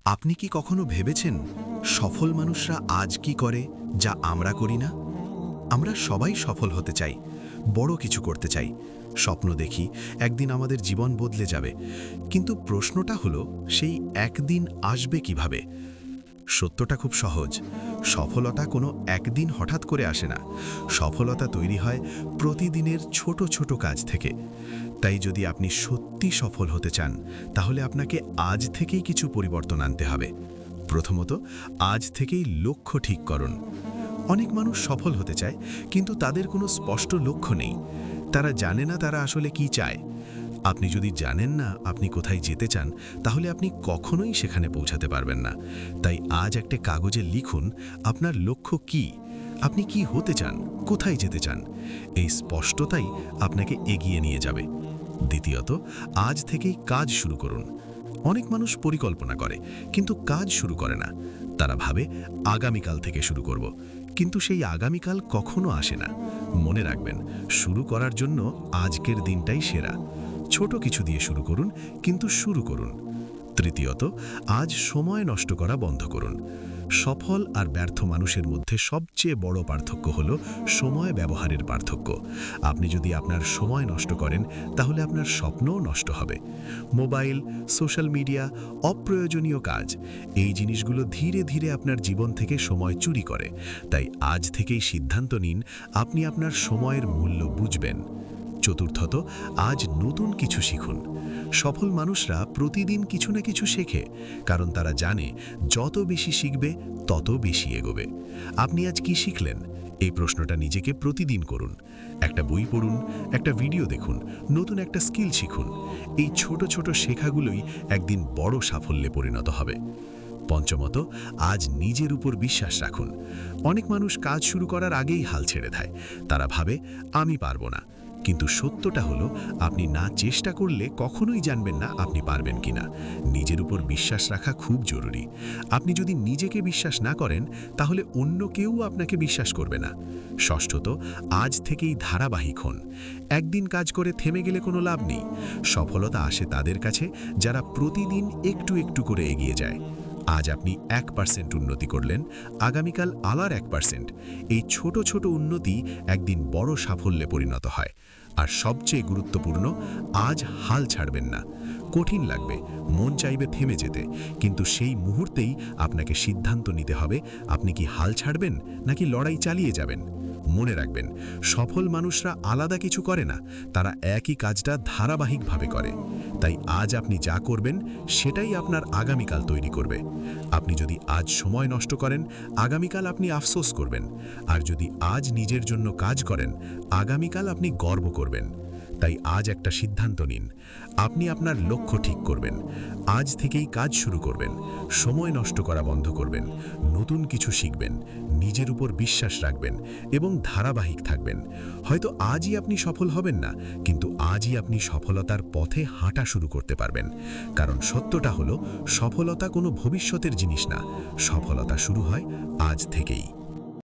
আপনি কি কখনো ভেবেছেন সফল মানুষরা আজ কি করে যা আমরা করি না? আমরা সবাই সফল হতে চাই, বড় কিছু করতে চাই, স্বপ্ন দেখি একদিন আমাদের জীবন বদলে যাবে। কিন্তু প্রশ্নটা হলো, সেই একদিন আসবে কিভাবে? সত্যটা খুব সহজ। সফলতা কোনো একদিন হঠাৎ করে আসে না। সফলতা তৈরি হয় প্রতিদিনের ছোট ছোট কাজ থেকে। তাই যদি আপনি সত্যি সফল হতে চান, তাহলে আপনাকে আজ থেকেই কিছু পরিবর্তন আনতে হবে। প্রথমত, আজ থেকেই লক্ষ্য ঠিক করুন। অনেক মানুষ সফল হতে চায়, কিন্তু তাদের কোনো স্পষ্ট লক্ষ্য নেই। তারা জানে না তারা আসলে কি চায়। আপনি যদি জানেন না আপনি কোথায় যেতে চান, তাহলে আপনি কখনোই সেখানে পৌঁছাতে পারবেন না। তাই আজ একটা কাগজে লিখুন আপনার লক্ষ্য কি, আপনি কি হতে চান, কোথায় যেতে চান। এই স্পষ্টতাই আপনাকে এগিয়ে নিয়ে যাবে। দ্বিতীয়ত, আজ থেকেই কাজ শুরু করুন। অনেক মানুষ পরিকল্পনা করে, কিন্তু কাজ শুরু করে না। তারা ভাবে আগামীকাল থেকে শুরু করব, কিন্তু সেই আগামীকাল কখনো আসে না। মনে রাখবেন, শুরু করার জন্য আজকের দিনটাই সেরা। ছোট কিছু দিয়ে শুরু করুন, কিন্তু শুরু করুন। তৃতীয়ত, আজ সময় নষ্ট করা বন্ধ করুন। সফল আর ব্যর্থ মানুষের মধ্যে সবচেয়ে বড় পার্থক্য হল সময় ব্যবহারের পার্থক্য। আপনি যদি আপনার সময় নষ্ট করেন, তাহলে আপনার স্বপ্নও নষ্ট হবে। মোবাইল, সোশ্যাল মিডিয়া, অপ্রয়োজনীয় কাজ, এই জিনিসগুলো ধীরে ধীরে আপনার জীবন থেকে সময় চুরি করে। তাই আজ থেকেই সিদ্ধান্ত নিন আপনি আপনার সময়ের মূল্য বুঝবেন। চতুর্থত, আজ নতুন কিছু শিখুন। সফল মানুষরা প্রতিদিন কিছু না কিছু শেখে, কারণ তারা জানে যত বেশি শিখবে তত বেশি এগোবে। আপনি আজ কি শিখলেন? এই প্রশ্নটা নিজেকে প্রতিদিন করুন। একটা বই পড়ুন, একটা ভিডিও দেখুন, নতুন একটা স্কিল শিখুন। এই ছোট ছোট শেখাগুলোই একদিন বড় সাফল্যে পরিণত হবে। পঞ্চমত, আজ নিজের উপর বিশ্বাস রাখুন। অনেক মানুষ কাজ শুরু করার আগেই হাল ছেড়ে দেয়। তারা ভাবে আমি পারবো না। কিন্তু সত্যটা হলো, আপনি না চেষ্টা করলে কখনোই জানবেন না আপনি পারবেন কিনা। নিজের উপর বিশ্বাস রাখা খুব জরুরি। আপনি যদি নিজেকে বিশ্বাস না করেন, তাহলে অন্য কেউ আপনাকে বিশ্বাস করবে না। ষষ্ঠত, আজ থেকেই ধারাবাহিক হন। একদিন কাজ করে থেমে গেলে কোনো লাভ নেই। সফলতা আসে তাদের কাছে যারা প্রতিদিন একটু একটু করে এগিয়ে যায়। আজ আপনি 1% উন্নতি করলেন, আগামীকাল আবার 1%। এই ছোট ছোট উন্নতি একদিন বড় সাফল্যে পরিণত হয়। আর সবচেয়ে গুরুত্বপূর্ণ, আজ হাল ছাড়বেন না। কঠিন লাগবে, মন চাইবে থেমে যেতে, কিন্তু সেই মুহূর্তেই আপনাকে সিদ্ধান্ত নিতে হবে আপনি কি হাল ছাড়বেন নাকি লড়াই চালিয়ে যাবেন। মনে রাখবেন, সফল মানুষরা আলাদা কিছু করে না, তারা একই কাজটা ধারাবাহিকভাবে করে। তাই আজ আপনি যা করবেন সেটাই আপনার আগামীকাল তৈরি করবে। আপনি যদি আজ সময় নষ্ট করেন, আগামীকাল আপনি আফসোস করবেন। আর যদি আজ নিজের জন্য কাজ করেন, আগামীকাল আপনি গর্ব করবেন। তাই আজ একটা সিদ্ধান্ত নিন, আপনি আপনার লক্ষ্য ঠিক করবেন। আজ থেকেই কাজ শুরু করবেন, সময় নষ্ট করা বন্ধ করবেন, নতুন কিছু শিখবেন, নিজের উপর বিশ্বাস রাখবেন এবং ধারাবাহিক থাকবেন। হয়তো আজই আপনি সফল হবেন না, কিন্তু আজই আপনি সফলতার পথে হাঁটা শুরু করতে পারবেন। কারণ সত্যটা হলো, সফলতা কোনো ভবিষ্যতের জিনিস না, সফলতা শুরু হয় আজ থেকেই।